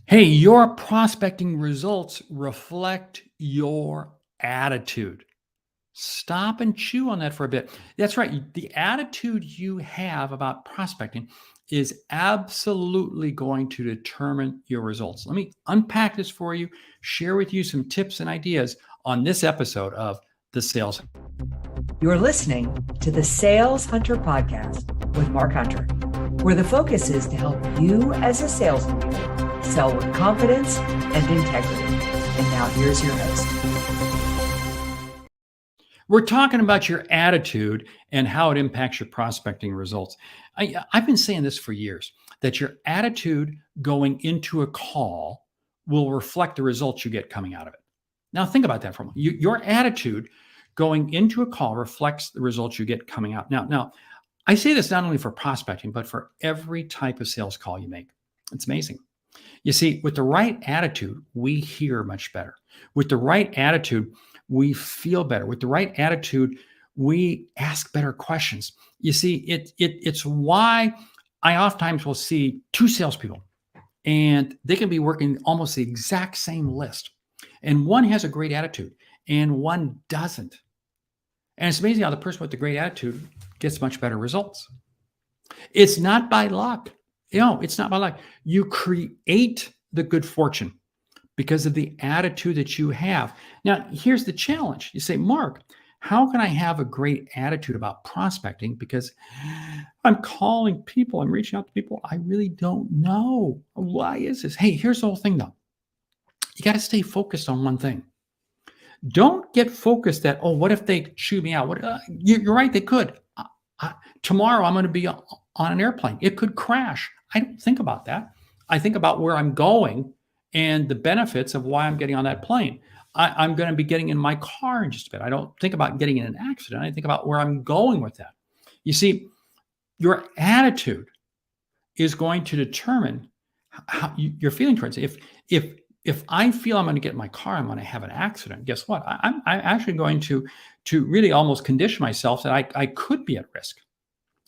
Hey, your prospecting results reflect your attitude. Stop and chew on that for a bit. That's right. The attitude you have about prospecting is absolutely going to determine your results. Let me unpack this for you, share with you some tips and ideas on this episode of The Sales. You're listening to the Sales Hunter Podcast with Mark Hunter, where the focus is to help you as a salesman sell with confidence and integrity. And now here's your host. We're talking about your attitude and how it impacts your prospecting results. I've been saying this for years, that your attitude going into a call will reflect the results you get coming out of it. Now, think about that for a moment. Your attitude going into a call reflects the results you get coming out. Now, I say this not only for prospecting, but for every type of sales call you make. It's amazing. You see, with the right attitude, we hear much better. With the right attitude, we feel better. With the right attitude, we ask better questions. You see, it's why I oftentimes will see two salespeople, and they can be working almost the exact same list. And one has a great attitude, and one doesn't. And it's amazing how the person with the great attitude gets much better results. It's not by luck. It's not by luck. You create the good fortune because of the attitude that you have. Now, here's the challenge. You say, Mark, how can I have a great attitude about prospecting? Because I'm calling people, I'm reaching out to people I really don't know. Why is this? Hey, here's the whole thing though. You got to stay focused on one thing. Don't get focused that, what if they chew me out? You're right, they could. Tomorrow I'm going to be on an airplane. It could crash. I don't think about that. I think about where I'm going and the benefits of why I'm getting on that plane. I'm going to be getting in my car in just a bit. I don't think about getting in an accident. I think about where I'm going with that. You see, your attitude is going to determine how you're feeling towards it. If I feel I'm going to get in my car, I'm going to have an accident, guess what? I'm actually going to really almost condition myself that I could be at risk.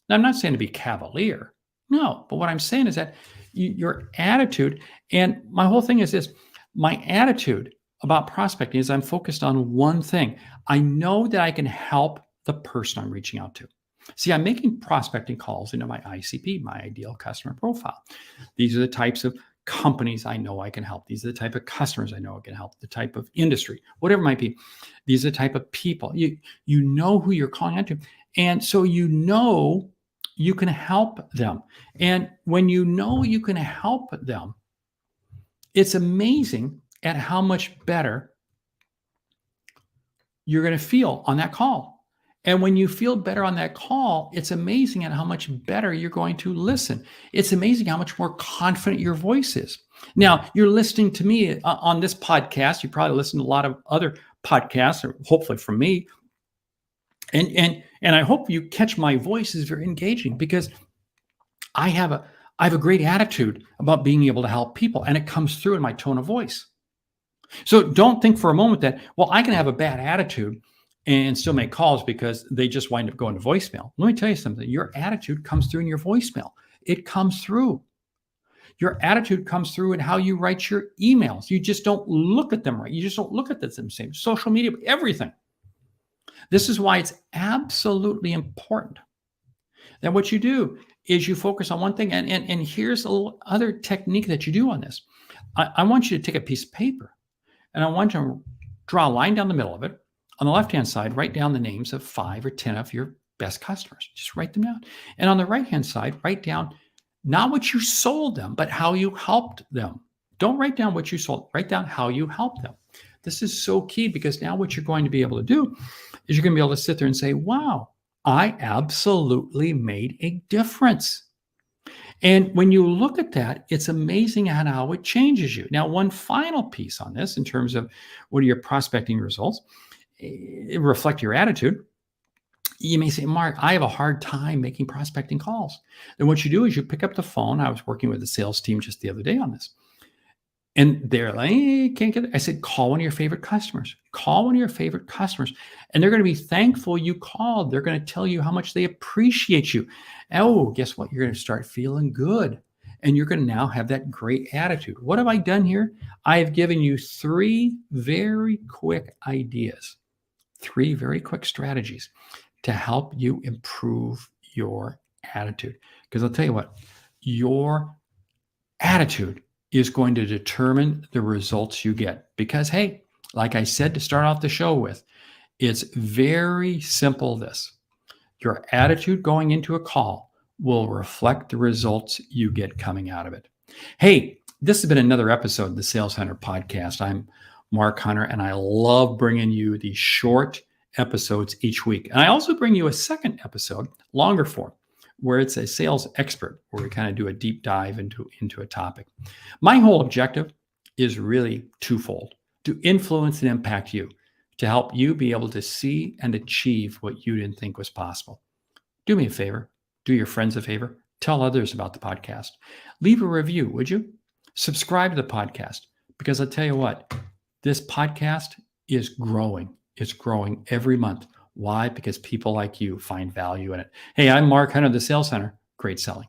Now, I'm not saying to be cavalier. No, but what I'm saying is that your attitude, and my whole thing is this, my attitude about prospecting is I'm focused on one thing. I know that I can help the person I'm reaching out to. See, I'm making prospecting calls into my ICP, my ideal customer profile. These are the types of companies I know I can help. These are the type of customers I know I can help, the type of industry, whatever it might be. These are the type of people. You know who you're calling out to. And so you can help them. And when you know you can help them, it's amazing at how much better you're going to feel on that call. And when you feel better on that call, it's amazing at how much better you're going to listen. It's amazing how much more confident your voice is. Now, you're listening to me on this podcast. You probably listen to a lot of other podcasts, or hopefully from me. And I hope you catch my voice is very engaging because I have a great attitude about being able to help people, and it comes through in my tone of voice. So don't think for a moment that, I can have a bad attitude and still make calls because they just wind up going to voicemail. Let me tell you something. Your attitude comes through in your voicemail. It comes through. Your attitude comes through in how you write your emails. You just don't look at them right. You just don't look at them the same. Social media, everything. This is why it's absolutely important that what you do is you focus on one thing. And here's a little other technique that you do on this. I want you to take a piece of paper and I want you to draw a line down the middle of it. On the left-hand side, write down the names of 5 or 10 of your best customers. Just write them down. And on the right-hand side, write down not what you sold them, but how you helped them. Don't write down what you sold. Write down how you helped them. This is so key because now what you're going to be able to do is you're going to be able to sit there and say, wow, I absolutely made a difference. And when you look at that, it's amazing how it changes you. Now, one final piece on this in terms of what are your prospecting results, reflect your attitude. You may say, Mark, I have a hard time making prospecting calls. Then what you do is you pick up the phone. I was working with the sales team just the other day on this. And they're like, hey, can't get it. I said, call one of your favorite customers. Call one of your favorite customers. And they're going to be thankful you called. They're going to tell you how much they appreciate you. Oh, guess what? You're going to start feeling good. and you're going to now have that great attitude. What have I done here? I have given you 3 very quick ideas, 3 very quick strategies to help you improve your attitude. Because I'll tell you what, your attitude is going to determine the results you get. Because, hey, like I said to start off the show with, it's very simple this. Your attitude going into a call will reflect the results you get coming out of it. Hey, this has been another episode of the Sales Hunter Podcast. I'm Mark Hunter, and I love bringing you these short episodes each week. And I also bring you a second episode, longer form, where it's a sales expert, where we kind of do a deep dive into a topic. My whole objective is really twofold: to influence and impact you, to help you be able to see and achieve what you didn't think was possible. Do me a favor, do your friends a favor, tell others about the podcast. Leave a review, would you? Subscribe to the podcast, because I'll tell you what, this podcast is growing. It's growing every month. Why? Because people like you find value in it. Hey, I'm Mark Hunter, the Sales Hunter. Great selling.